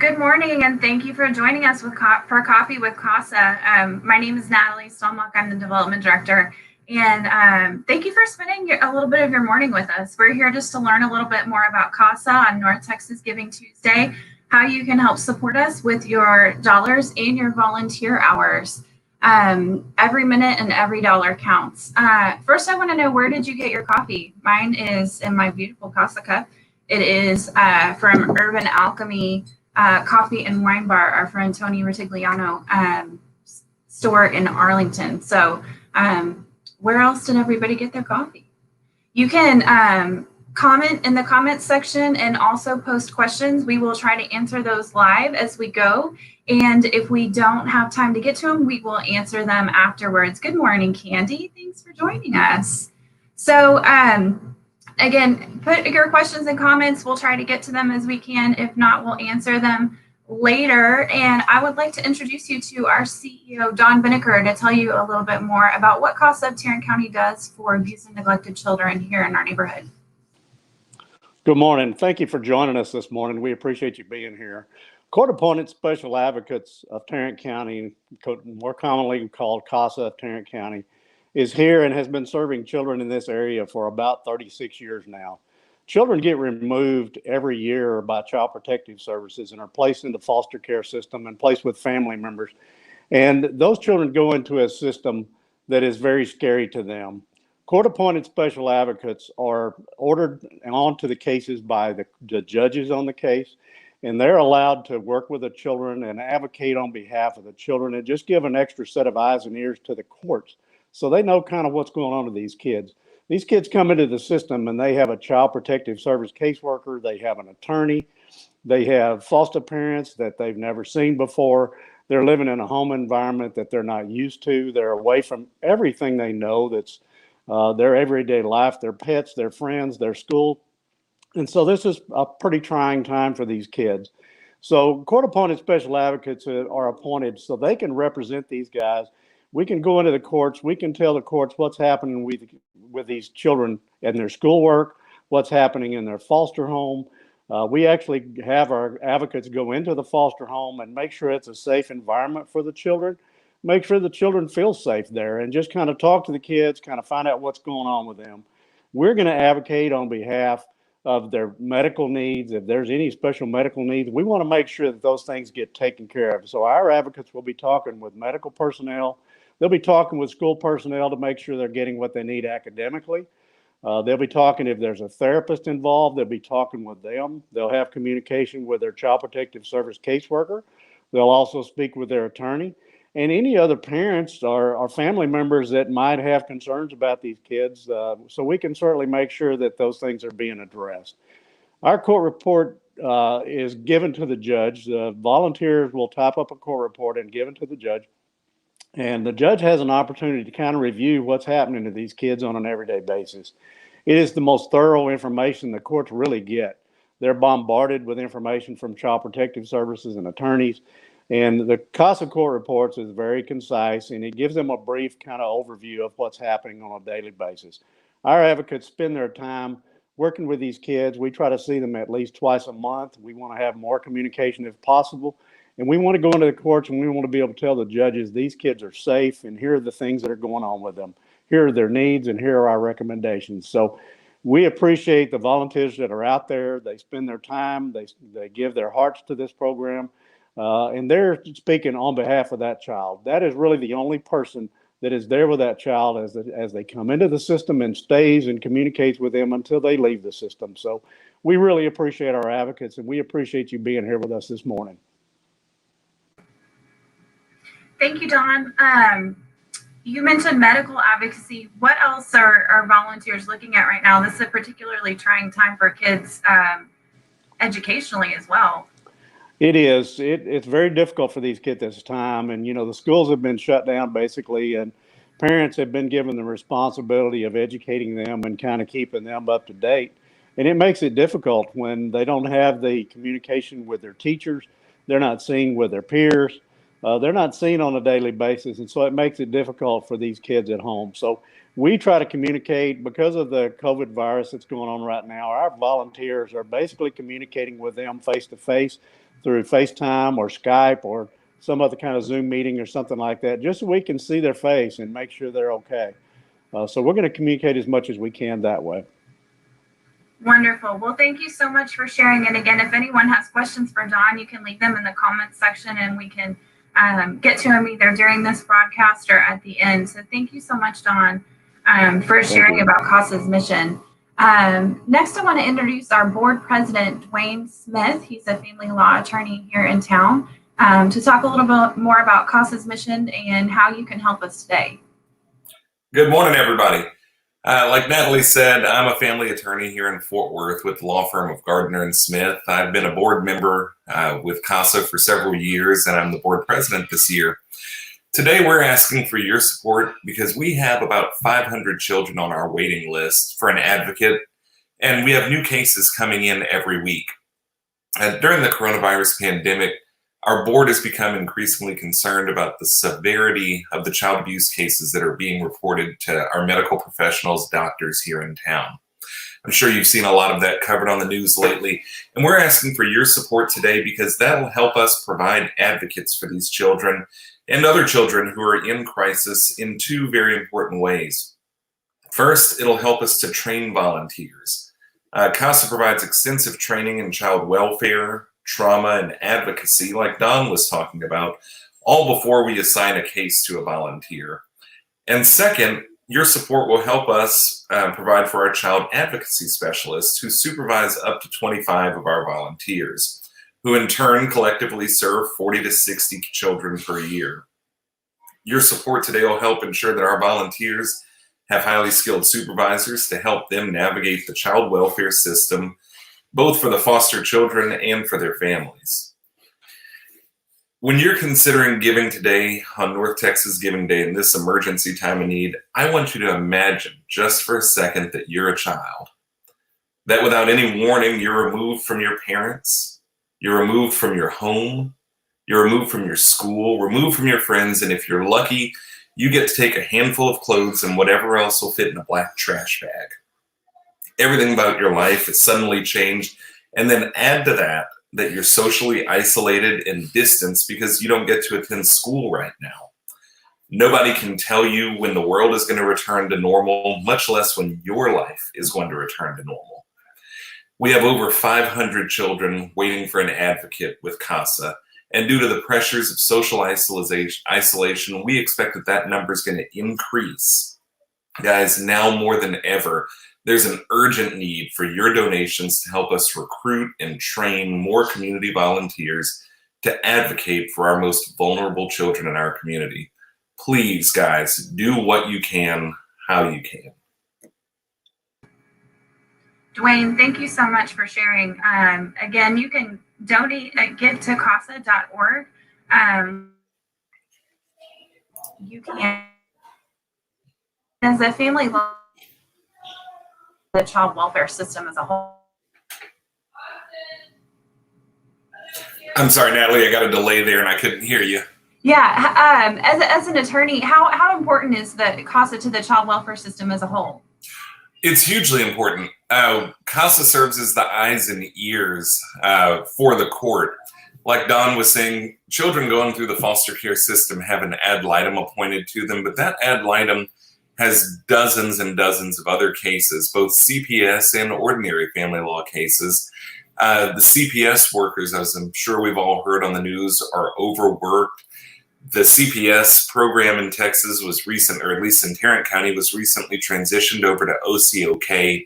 Good morning, and thank you for joining us for Coffee with CASA. My name is Natalie Stomach. I'm the Development Director, and thank you for spending a little bit of your morning with us. We're here just to learn a little bit more about CASA on North Texas Giving Tuesday, how you can help support us with your dollars and your volunteer hours. Every minute and every dollar counts. First, I want to know, where did you get your coffee? Mine is in my beautiful CASA cup. It is from Urban Alchemy Coffee and Wine Bar, our friend Tony Ritigliano store in Arlington. So where else did everybody get their coffee? You can comment in the comments section and also post questions. We will try to answer those live as we go. And if we don't have time to get to them, we will answer them afterwards. Good morning, Candy. Thanks for joining us. So again, put your questions and comments. We'll try to get to them as we can. If not, we'll answer them later. And I would like to introduce you to our CEO, Don Binnicker, to tell you a little bit more about what CASA of Tarrant County does for abused and neglected children here in our neighborhood. Good morning. Thank you for joining us this morning. We appreciate you being here. Court-appointed special advocates of Tarrant County, more commonly called CASA of Tarrant County, is here and has been serving children in this area for about 36 years now. Children get removed every year by Child Protective Services and are placed in the foster care system and placed with family members. And those children go into a system that is very scary to them. Court-appointed special advocates are ordered onto the cases by the judges on the case, and they're allowed to work with the children and advocate on behalf of the children and just give an extra set of eyes and ears to the courts so they know kind of what's going on with these kids. These kids come into the system and they have a Child Protective Service caseworker, they have an attorney, they have foster parents that they've never seen before. They're living in a home environment that they're not used to. They're away from everything they know that's their everyday life, their pets, their friends, their school. And so this is a pretty trying time for these kids. So court-appointed special advocates are appointed so they can represent these guys. We can go into the courts. We can tell the courts what's happening with these children and their schoolwork, what's happening in their foster home. We actually have our advocates go into the foster home and make sure it's a safe environment for the children. Make sure the children feel safe there and just kind of talk to the kids, kind of find out what's going on with them. We're going to advocate on behalf of their medical needs. If there's any special medical needs, we want to make sure that those things get taken care of. So our advocates will be talking with medical personnel. They'll be talking with school personnel to make sure they're getting what they need academically. They'll be talking if there's a therapist involved. They'll be talking with them. They'll have communication with their Child Protective Service caseworker. They'll also speak with their attorney. And any other parents or family members that might have concerns about these kids, so we can certainly make sure that those things are being addressed. Our court report is given to the judge. The volunteers will type up a court report and give it to the judge. And the judge has an opportunity to kind of review what's happening to these kids on an everyday basis. It is the most thorough information the courts really get. They're bombarded with information from Child Protective Services and attorneys. And the CASA court reports is very concise, and it gives them a brief kind of overview of what's happening on a daily basis. Our advocates spend their time working with these kids. We try to see them at least twice a month. We want to have more communication if possible. And we want to go into the courts and we want to be able to tell the judges these kids are safe and here are the things that are going on with them. Here are their needs and here are our recommendations. So we appreciate the volunteers that are out there. They spend their time, they give their hearts to this program. And they're speaking on behalf of that child. That is really the only person that is there with that child as they come into the system and stays and communicates with them until they leave the system. So we really appreciate our advocates, and we appreciate you being here with us this morning. Thank you, Don. You mentioned medical advocacy. What else are volunteers looking at right now? This is a particularly trying time for kids educationally as well. It is. It's very difficult for these kids at this time. And, the schools have been shut down basically, and parents have been given the responsibility of educating them and kind of keeping them up to date. And it makes it difficult when they don't have the communication with their teachers. They're not seen with their peers. They're not seen on a daily basis. And so it makes it difficult for these kids at home. So we try to communicate because of the COVID virus that's going on right now. Our volunteers are basically communicating with them face to face through FaceTime or Skype or some other kind of Zoom meeting or something like that, just so we can see their face and make sure they're okay. So we're going to communicate as much as we can that way. Wonderful. Well, thank you so much for sharing. And again, if anyone has questions for Don, you can leave them in the comments section and we can get to them either during this broadcast or at the end. So thank you so much, Don, for sharing about CASA's mission. Next, I want to introduce our board president, Dwayne Smith. He's a family law attorney here in town to talk a little bit more about CASA's mission and how you can help us today. Good morning, everybody. Like Natalie said, I'm a family attorney here in Fort Worth with the law firm of Gardner and Smith. I've been a board member with CASA for several years, and I'm the board president this year. Today, we're asking for your support because we have about 500 children on our waiting list for an advocate, and we have new cases coming in every week. During the coronavirus pandemic, our board has become increasingly concerned about the severity of the child abuse cases that are being reported to our medical professionals, doctors here in town. I'm sure you've seen a lot of that covered on the news lately, and we're asking for your support today because that will help us provide advocates for these children and other children who are in crisis in two very important ways. First, it'll help us to train volunteers. CASA provides extensive training in child welfare, trauma, and advocacy, like Don was talking about, all before we assign a case to a volunteer. And second, your support will help us provide for our child advocacy specialists who supervise up to 25 of our volunteers, who in turn collectively serve 40 to 60 children per year. Your support today will help ensure that our volunteers have highly skilled supervisors to help them navigate the child welfare system, both for the foster children and for their families. When you're considering giving today on North Texas Giving Day in this emergency time of need, I want you to imagine just for a second that you're a child. That without any warning, you're removed from your parents, you're removed from your home, you're removed from your school, removed from your friends, and if you're lucky, you get to take a handful of clothes and whatever else will fit in a black trash bag. Everything about your life is suddenly changed, and then add to that you're socially isolated and distanced because you don't get to attend school right now. Nobody can tell you when the world is going to return to normal, much less when your life is going to return to normal. We have over 500 children waiting for an advocate with CASA, and due to the pressures of social isolation, we expect that number is going to increase. Guys, now more than ever, there's an urgent need for your donations to help us recruit and train more community volunteers to advocate for our most vulnerable children in our community. Please, guys, do what you can, how you can. Dwayne, thank you so much for sharing. Again, you can donate at givetocasa.org. You can, as a family law, the child welfare system as a whole. I'm sorry, Natalie, I got a delay there and I couldn't hear you. Yeah, as an attorney, how important is the CASA to the child welfare system as a whole? It's hugely important. CASA serves as the eyes and ears for the court. Like Don was saying, children going through the foster care system have an ad litem appointed to them, but that ad litem has dozens and dozens of other cases, both CPS and ordinary family law cases. The CPS workers, as I'm sure we've all heard on the news, are overworked. The CPS program in Texas was recent, or at least in Tarrant County, was recently transitioned over to OCOK,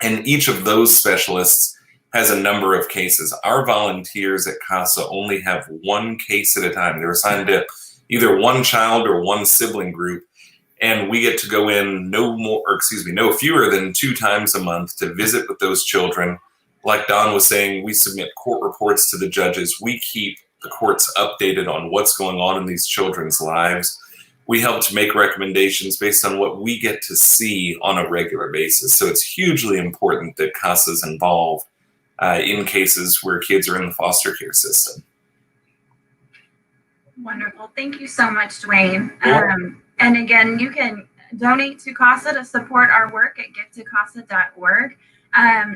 and each of those specialists has a number of cases. Our volunteers at CASA only have one case at a time. They're assigned to either one child or one sibling group, and we get to go in no fewer than 2 times a month to visit with those children. Like Don was saying, we submit court reports to the judges. We keep the courts updated on what's going on in these children's lives. We help to make recommendations based on what we get to see on a regular basis. So it's hugely important that CASA is involved in cases where kids are in the foster care system. Wonderful. Thank you so much, Dwayne. And again, you can donate to CASA to support our work at givetocasa.org.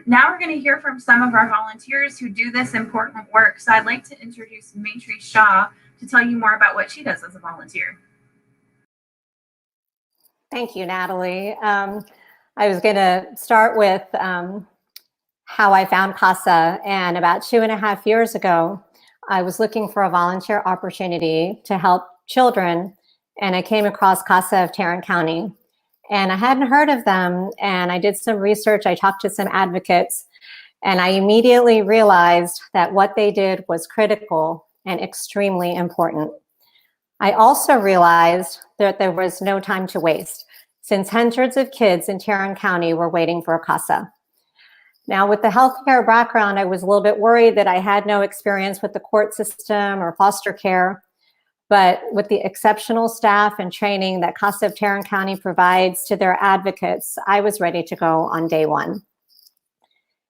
Now we're going to hear from some of our volunteers who do this important work. So I'd like to introduce Maitri Shaw to tell you more about what she does as a volunteer. Thank you, Natalie. I was going to start with how I found CASA, and about 2.5 years ago, I was looking for a volunteer opportunity to help children, and I came across CASA of Tarrant County. And I hadn't heard of them, and I did some research. I talked to some advocates, and I immediately realized that what they did was critical and extremely important. I also realized that there was no time to waste, since hundreds of kids in Tarrant County were waiting for a CASA. Now, with the healthcare background, I was a little bit worried that I had no experience with the court system or foster care. But with the exceptional staff and training that CASA of Tarrant County provides to their advocates, I was ready to go on day one.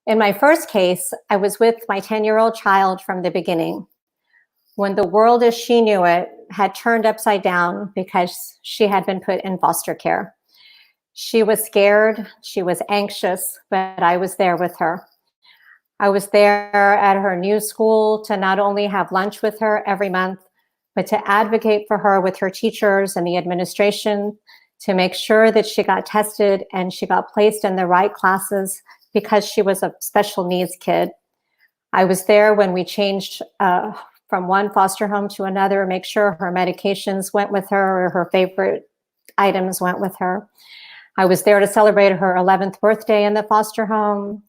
In my first case, I was with my 10-year-old child from the beginning, when the world as she knew it had turned upside down because she had been put in foster care. She was scared, she was anxious, but I was there with her. I was there at her new school to not only have lunch with her every month, but to advocate for her with her teachers and the administration to make sure that she got tested and she got placed in the right classes because she was a special needs kid. I was there when we changed from one foster home to another, make sure her medications went with her or her favorite items went with her. I was there to celebrate her 11th birthday in the foster home.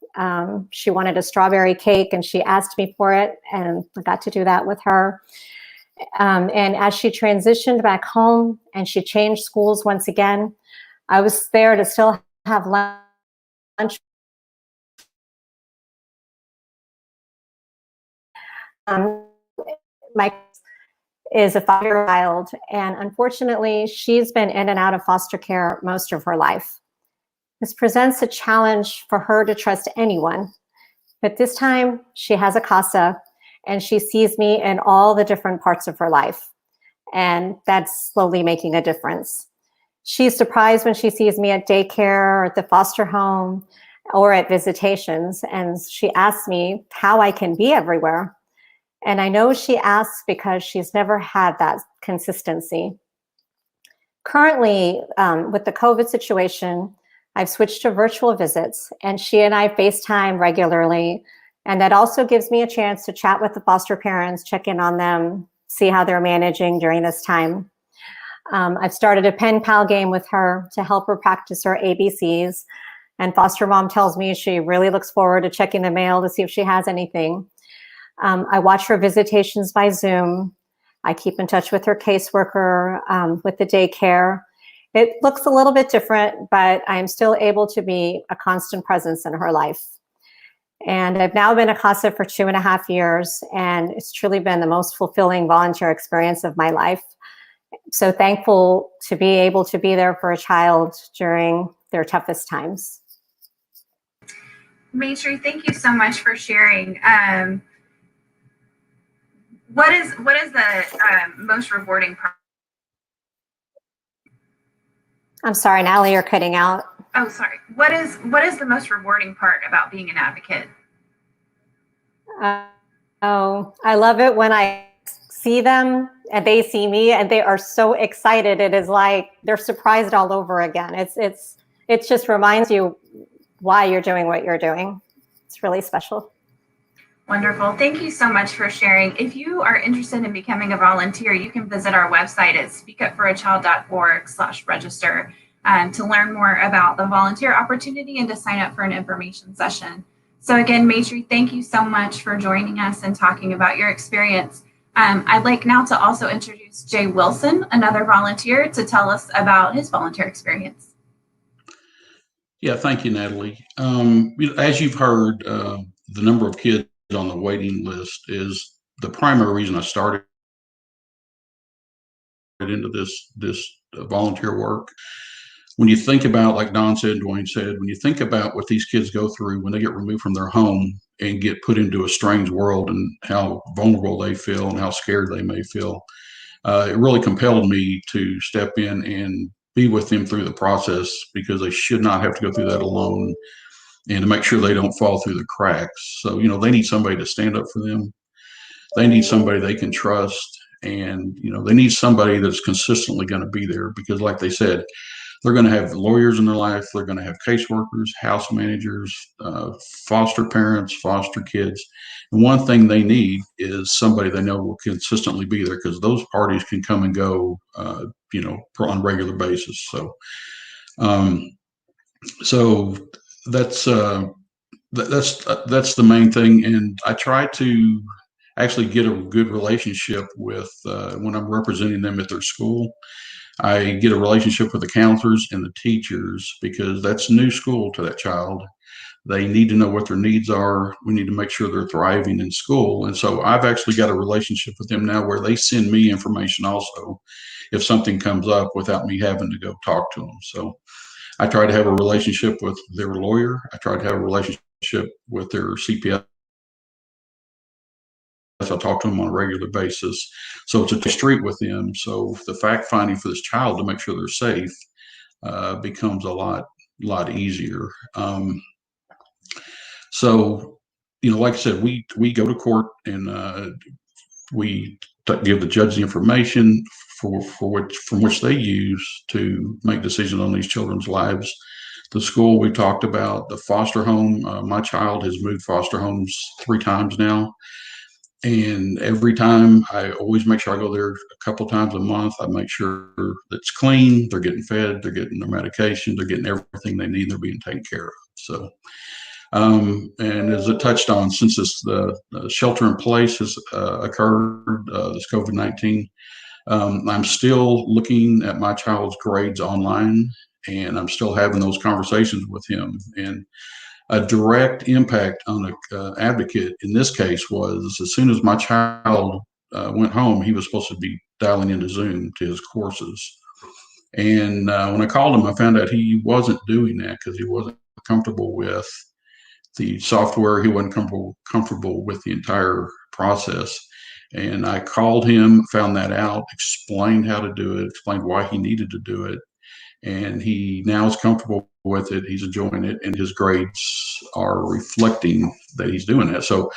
She wanted a strawberry cake and she asked me for it, and I got to do that with her. And as she transitioned back home and she changed schools once again, I was there to still have lunch. My is a 5-year-old, and unfortunately, she's been in and out of foster care most of her life. This presents a challenge for her to trust anyone, but this time she has a CASA, and she sees me in all the different parts of her life. And that's slowly making a difference. She's surprised when she sees me at daycare or at the foster home or at visitations. And she asks me how I can be everywhere. And I know she asks because she's never had that consistency. Currently, with the COVID situation, I've switched to virtual visits, and she and I FaceTime regularly. And that also gives me a chance to chat with the foster parents, check in on them, see how they're managing during this time. I've started a pen pal game with her to help her practice her ABCs. And foster mom tells me she really looks forward to checking the mail to see if she has anything. I watch her visitations by Zoom. I keep in touch with her caseworker, with the daycare. It looks a little bit different, but I'm still able to be a constant presence in her life. And I've now been a CASA for 2.5 years, and it's truly been the most fulfilling volunteer experience of my life. So thankful to be able to be there for a child during their toughest times. Maitri, thank you so much for sharing. What is the most rewarding part? I'm sorry, Natalie, you're cutting out. Oh, sorry. What is the most rewarding part about being an advocate? I love it when I see them and they see me and they are so excited. It is like they're surprised all over again. It just reminds you why you're doing what you're doing. It's really special. Wonderful. Thank you so much for sharing. If you are interested in becoming a volunteer, you can visit our website at speakupforachild.org/register to learn more about the volunteer opportunity and to sign up for an information session. So again, Maitri, thank you so much for joining us and talking about your experience. I'd like now to also introduce Jay Wilson, another volunteer, to tell us about his volunteer experience. Yeah, thank you, Natalie. As you've heard, the number of kids on the waiting list is the primary reason I started into this volunteer work. When you think about, like Don said, Dwayne said, when you think about what these kids go through when they get removed from their home and get put into a strange world and how vulnerable they feel and how scared they may feel, it really compelled me to step in and be with them through the process, because they should not have to go through that alone, and to make sure they don't fall through the cracks. So, they need somebody to stand up for them. They need somebody they can trust, and, they need somebody that's consistently going to be there, because like they said, they're going to have lawyers in their life. They're going to have caseworkers, house managers, foster parents, foster kids. And one thing they need is somebody they know will consistently be there, because those parties can come and go, on a regular basis. So that's the main thing. And I try to actually get a good relationship with, when I'm representing them at their school. I get a relationship with the counselors and the teachers, because that's new school to that child. They need to know what their needs are. We need to make sure they're thriving in school. And so I've actually got a relationship with them now, where they send me information also if something comes up, without me having to go talk to them. So I try to have a relationship with their lawyer. I try to have a relationship with their CPS. I talk to them on a regular basis. So it's a street with them. So the fact finding for this child to make sure they're safe becomes a lot easier. So, like I said, we go to court, and we give the judge the information from which they use to make decisions on these children's lives. The school we talked about, the foster home. My child has moved foster homes 3 times now. And every time, I always make sure I go there a couple times a month. I make sure it's clean, they're getting fed, they're getting their medication, they're getting everything they need, they're being taken care of. So, and as it touched on, since the shelter in place has occurred, this COVID-19, I'm still looking at my child's grades online, and I'm still having those conversations with him. And a direct impact on the advocate in this case was, as soon as my child went home, he was supposed to be dialing into Zoom to his courses. And when I called him, I found out he wasn't doing that because he wasn't comfortable with the software. He wasn't comfortable with the entire process. And I called him, found that out, explained how to do it, explained why he needed to do it. And he now is comfortable with it. He's enjoying it, and his grades are reflecting that he's doing that. So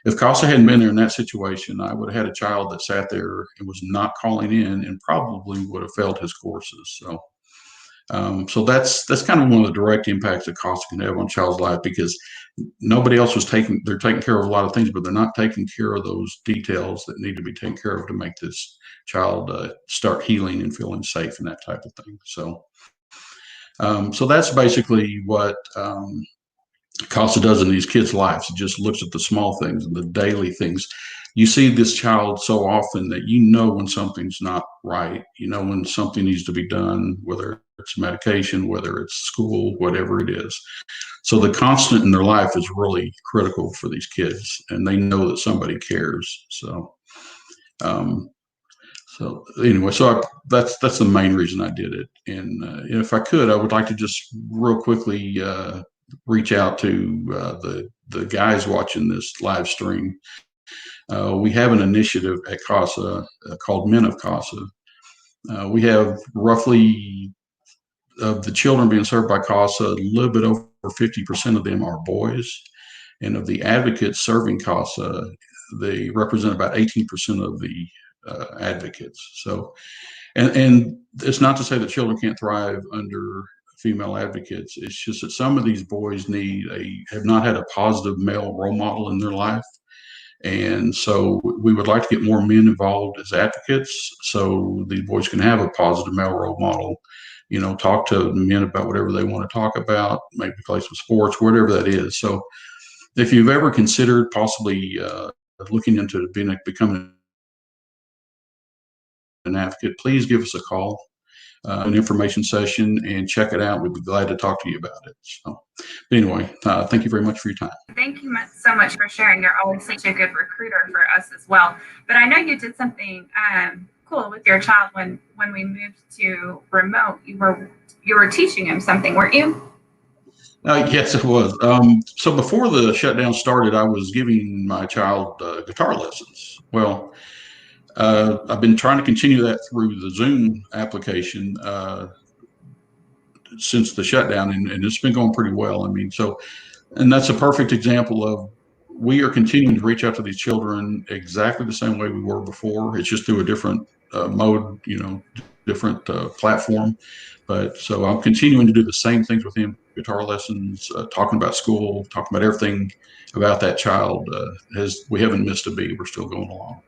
if CASA hadn't been there in that situation, I would have had a child that sat there and was not calling in, and probably would have failed his courses. So that's kind of one of the direct impacts that CASA can have on a child's life, because nobody else they're taking care of a lot of things, but they're not taking care of those details that need to be taken care of to make this child start healing and feeling safe and that type of thing. So that's basically what CASA does in these kids' lives. It just looks at the small things and the daily things. You see this child so often that when something's not right, when something needs to be done, whether it's medication, whether it's school, whatever it is. So the constant in their life is really critical for these kids, and they know that somebody cares. So anyway, that's the main reason I did it. And if I could, I would like to just real quickly reach out to the guys watching this live stream. We have an initiative at CASA called Men of CASA. We have roughly, of the children being served by CASA, a little bit over 50% of them are boys. And of the advocates serving CASA, they represent about 18% of the advocates. So, and it's not to say that children can't thrive under female advocates. It's just that some of these boys have not had a positive male role model in their life. And so we would like to get more men involved as advocates, so these boys can have a positive male role model, talk to men about whatever they want to talk about, maybe play some sports, whatever that is. So if you've ever considered possibly looking into becoming an advocate, please give us a call, an information session, and check it out. We'd be glad to talk to you about it. So anyway, thank you very much for your time. Thank you so much for sharing. You're always such a good recruiter for us as well. But I know you did something cool with your child when we moved to remote. You were teaching him something, weren't you? Yes, it was. So before the shutdown started, I was giving my child guitar lessons. Well, I've been trying to continue that through the Zoom application. since the shutdown, and it's been going pretty well. I mean, so, and that's a perfect example of we are continuing to reach out to these children exactly the same way we were before. It's just through a different mode, different platform. But so I'm continuing to do the same things with him: guitar lessons, talking about school, talking about everything about that child. We haven't missed a beat. We're still going along.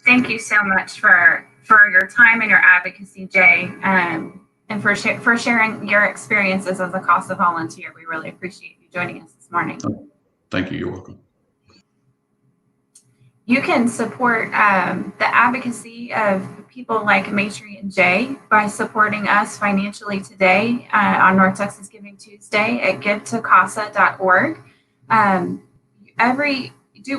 Thank you so much for your time and your advocacy, Jay, and for sharing your experiences as a CASA volunteer. We really appreciate you joining us this morning. Thank you. You're welcome. You can support the advocacy of people like Maitri and Jay by supporting us financially today on North Texas Giving Tuesday at givetocasa.org.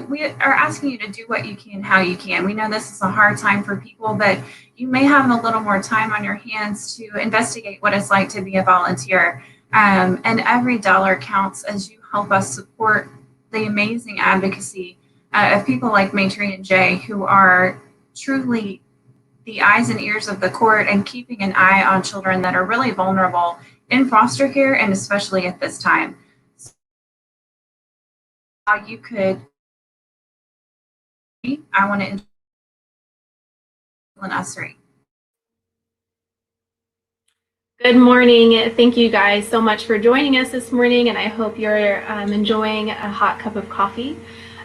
We are asking you to do what you can, how you can. We know this is a hard time for people, but you may have a little more time on your hands to investigate what it's like to be a volunteer. And every dollar counts as you help us support the amazing advocacy of people like Maitri and Jay, who are truly the eyes and ears of the court and keeping an eye on children that are really vulnerable in foster care, and especially at this time. So how you could, I want to us three. Good morning. Thank you guys so much for joining us this morning, and I hope you're enjoying a hot cup of coffee.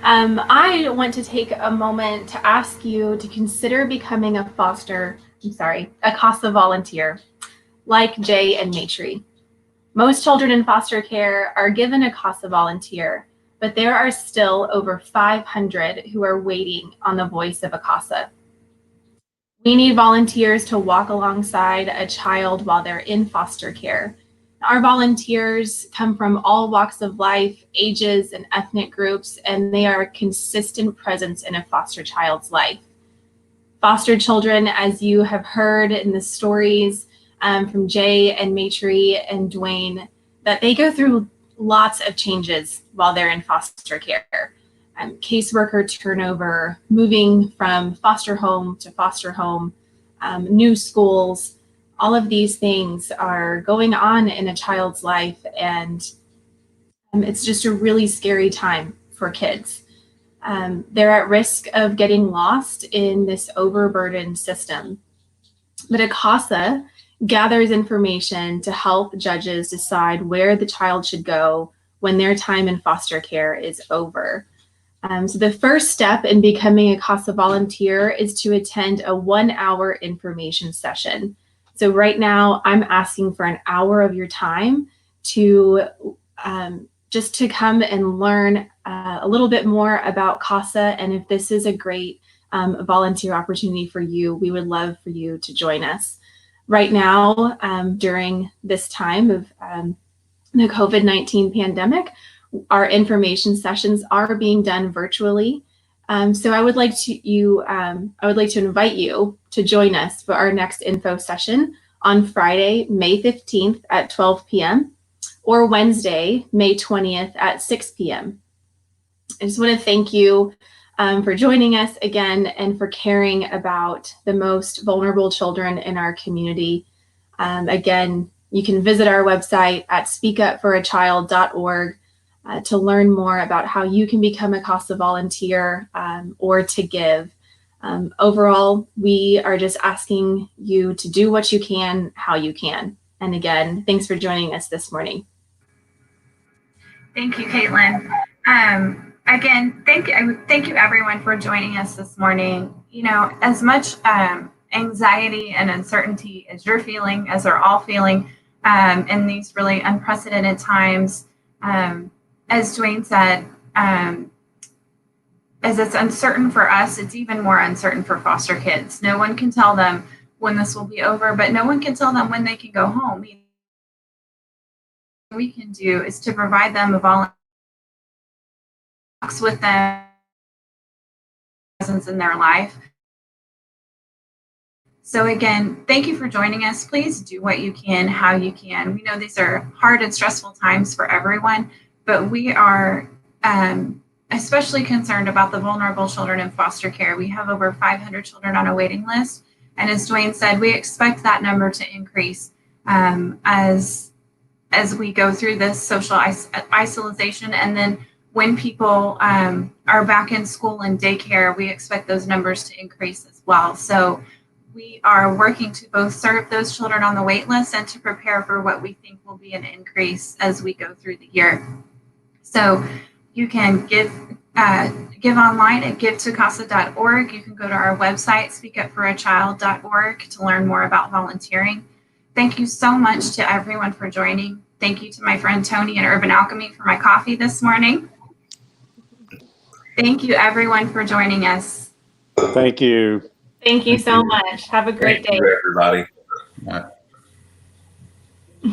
I want to take a moment to ask you to consider becoming a CASA volunteer, like Jay and Maitri. Most children in foster care are given a CASA volunteer, but there are still over 500 who are waiting on the voice of a CASA. We need volunteers to walk alongside a child while they're in foster care. Our volunteers come from all walks of life, ages, and ethnic groups, and they are a consistent presence in a foster child's life. Foster children, as you have heard in the stories from Jay and Maitri and Dwayne, that they go through lots of changes while they're in foster care. Caseworker turnover, moving from foster home to foster home, new schools, all of these things are going on in a child's life, and it's just a really scary time for kids. They're at risk of getting lost in this overburdened system. But a CASA gathers information to help judges decide where the child should go when their time in foster care is over. So the first step in becoming a CASA volunteer is to attend a 1-hour information session. So right now I'm asking for an hour of your time to just to come and learn a little bit more about CASA. And if this is a great volunteer opportunity for you, we would love for you to join us. Right now, during this time of the COVID-19 pandemic, our information sessions are being done virtually. So I would like to invite you to join us for our next info session on Friday, May 15th at 12 p.m. or Wednesday, May 20th at 6 p.m. I just want to thank you for joining us again and for caring about the most vulnerable children in our community. Again, you can visit our website at speakupforachild.org to learn more about how you can become a CASA volunteer or to give. Overall, we are just asking you to do what you can, how you can. And again, thanks for joining us this morning. Thank you, Caitlin. Again, thank you everyone for joining us this morning. You know, as much anxiety and uncertainty as you're feeling, as they're all feeling in these really unprecedented times, as Dwayne said, as it's uncertain for us, it's even more uncertain for foster kids. No one can tell them when this will be over, but no one can tell them when they can go home. What we can do is to provide them a volunteer with them presence in their life. So again, thank you for joining us. Please do what you can, how you can. We know these are hard and stressful times for everyone, but we are especially concerned about the vulnerable children in foster care. We have over 500 children on a waiting list. And as Dwayne said, we expect that number to increase as we go through this social isolation. And then when people are back in school and daycare, we expect those numbers to increase as well. So we are working to both serve those children on the wait list and to prepare for what we think will be an increase as we go through the year. So you can give online at givetocasa.org. You can go to our website, speakupforachild.org, to learn more about volunteering. Thank you so much to everyone for joining. Thank you to my friend Tony and Urban Alchemy for my coffee this morning. Thank you, everyone, for joining us. Thank you. Thank you so much. Have a great day. Thank you, everybody. All right.